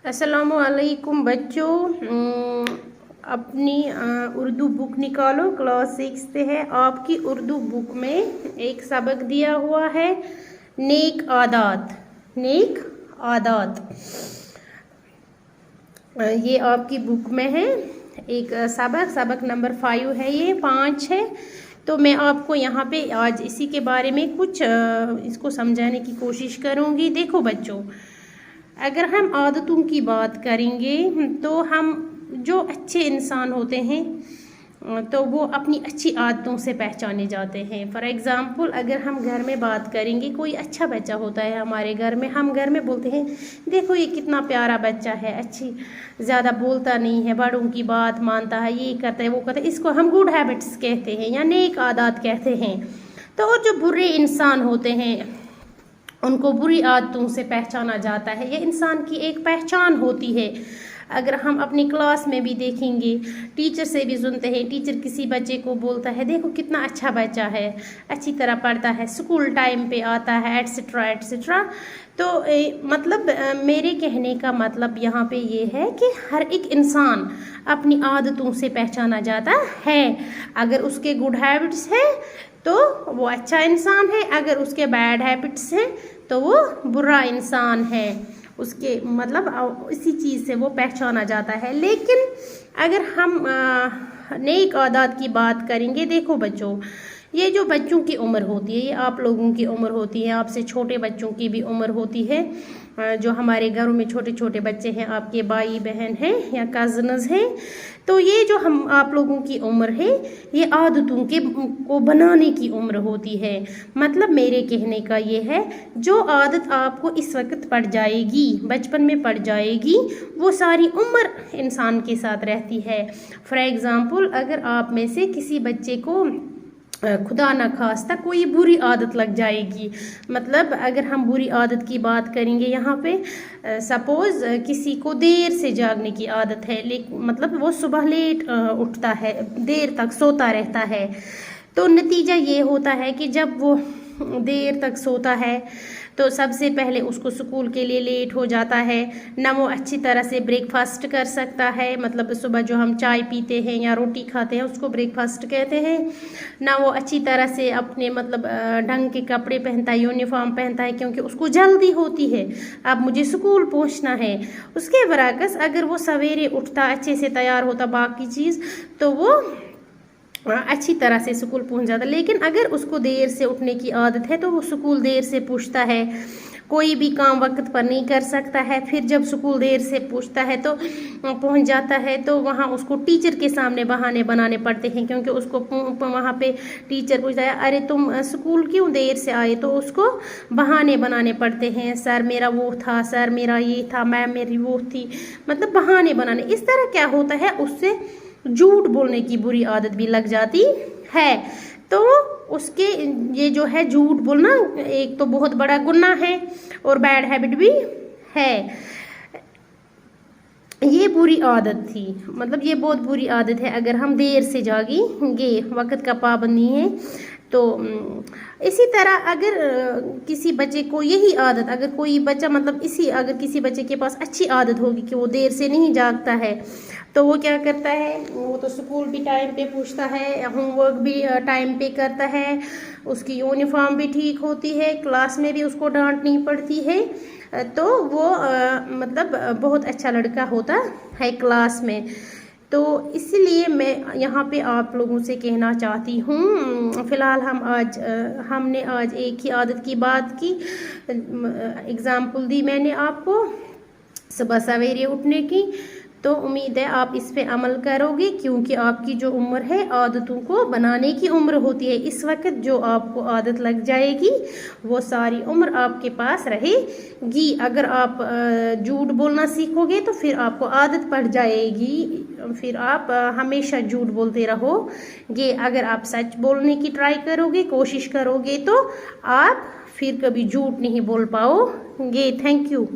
अस्सलामु अलैकुम बच्चों। अपनी उर्दू बुक निकालो, क्लास 6 से है। आपकी उर्दू बुक में एक सबक दिया हुआ है, नेक आदात। नेक आदात ये आपकी बुक में है एक सबक नंबर 5 है, ये 5 है। तो मैं आपको यहाँ पे आज इसी के बारे में कुछ इसको समझाने की कोशिश करूँगी। देखो बच्चों, अगर हम आदतों की बात करेंगे तो हम जो अच्छे इंसान होते हैं तो वो अपनी अच्छी आदतों से पहचाने जाते हैं। फॉर एग्ज़ाम्पल, अगर हम घर में बात करेंगे, कोई अच्छा बच्चा होता है हमारे घर में, हम घर में बोलते हैं देखो ये कितना प्यारा बच्चा है, अच्छी ज़्यादा बोलता नहीं है, बड़ों की बात मानता है, ये करता है वो करता है, इसको हम गुड हैबिट्स कहते हैं या नेक आदत कहते हैं। तो और जो बुरे इंसान होते हैं उनको बुरी आदतों से पहचाना जाता है। ये इंसान की एक पहचान होती है। अगर हम अपनी क्लास में भी देखेंगे, टीचर से भी सुनते हैं, टीचर किसी बच्चे को बोलता है देखो कितना अच्छा बच्चा है, अच्छी तरह पढ़ता है, स्कूल टाइम पे आता है, एट्सेट्रा एट्सेट्रा। तो मतलब मेरे कहने का मतलब यहाँ पे ये है कि हर एक इंसान अपनी आदतों से पहचाना जाता है। अगर उसके गुड हैबिट्स हैं तो वो अच्छा इंसान है, अगर उसके बैड हैबिट्स हैं तो वो बुरा इंसान है। उसके मतलब इसी चीज़ से वो पहचाना जाता है। लेकिन अगर हम नेक आदत की बात करेंगे, देखो बच्चों, ये जो बच्चों की उम्र होती है, ये आप लोगों की उम्र होती है, आपसे छोटे बच्चों की भी उम्र होती है। जो हमारे घरों में छोटे छोटे बच्चे हैं, आपके भाई बहन हैं या कज़न्स हैं, तो ये जो हम आप लोगों की उम्र है, ये आदतों को बनाने की उम्र होती है। मतलब मेरे कहने का ये है, जो आदत आपको इस वक्त पड़ जाएगी, बचपन में पड़ जाएगी, वो सारी उम्र इंसान के साथ रहती है। फॉर एग्ज़ाम्पल, अगर आप में से किसी बच्चे को खुदा न खास्ता कोई बुरी आदत लग जाएगी, मतलब अगर हम बुरी आदत की बात करेंगे यहाँ पे, सपोज़ किसी को देर से जागने की आदत है, लेकिन मतलब वो सुबह लेट उठता है, देर तक सोता रहता है, तो नतीजा ये होता है कि जब वो देर तक सोता है तो सबसे पहले उसको स्कूल के लिए लेट हो जाता है, ना वो अच्छी तरह से ब्रेकफास्ट कर सकता है, मतलब सुबह जो हम चाय पीते हैं या रोटी खाते हैं उसको ब्रेकफास्ट कहते हैं, ना वो अच्छी तरह से अपने मतलब ढंग के कपड़े पहनता है, यूनिफॉर्म पहनता है, क्योंकि उसको जल्दी होती है, अब मुझे स्कूल पहुंचना है। उसके बरअक्स अगर वो सवेरे उठता, अच्छे से तैयार होता, बाकी चीज़, तो वो अच्छी तरह से स्कूल पहुंच जाता। लेकिन अगर उसको देर से उठने की आदत है तो वो स्कूल देर से पहुंचता है, कोई भी काम वक्त पर नहीं कर सकता है। फिर जब स्कूल देर से पहुंचता है तो पहुंच जाता है तो वहाँ उसको टीचर के सामने बहाने बनाने पड़ते हैं, क्योंकि उसको वहाँ पे टीचर पूछता है अरे तुम स्कूल क्यों देर से आए, तो उसको बहाने बनाने पड़ते हैं, सर मेरा वो था, सर मेरा ये था, मैम मेरी वो थी, मतलब बहाने बनाने। इस तरह क्या होता है, उससे झूठ बोलने की बुरी आदत भी लग जाती है। तो उसके ये जो है झूठ बोलना एक तो बहुत बड़ा गुनाह है और बैड हैबिट भी है। ये बुरी आदत थी, मतलब ये बहुत बुरी आदत है। अगर हम देर से जागेंगे, वक्त का पाबंद नहीं है तो इसी तरह अगर किसी बच्चे को यही आदत, अगर कोई बच्चा मतलब अगर किसी बच्चे के पास अच्छी आदत होगी कि वो देर से नहीं जागता है, तो वो क्या करता है, वो तो स्कूल भी टाइम पे पहुंचता है, होमवर्क भी टाइम पे करता है, उसकी यूनिफॉर्म भी ठीक होती है, क्लास में भी उसको डांट नहीं पड़ती है, तो वो मतलब बहुत अच्छा लड़का होता है क्लास में। तो इसलिए मैं यहाँ पे आप लोगों से कहना चाहती हूँ, फ़िलहाल हमने आज एक ही आदत की बात की, एग्ज़ाम्पल दी मैंने आपको सुबह सवेरे उठने की। तो उम्मीद है आप इस पे अमल करोगे, क्योंकि आपकी जो उम्र है आदतों को बनाने की उम्र होती है। इस वक्त जो आपको आदत लग जाएगी वो सारी उम्र आपके पास रहेगी। अगर आप झूठ बोलना सीखोगे तो फिर आपको आदत पड़ जाएगी, फिर आप हमेशा झूठ बोलते रहोगे। अगर आप सच बोलने की ट्राई करोगे, कोशिश करोगे, तो आप फिर कभी झूठ नहीं बोल पाओगे। Thank you.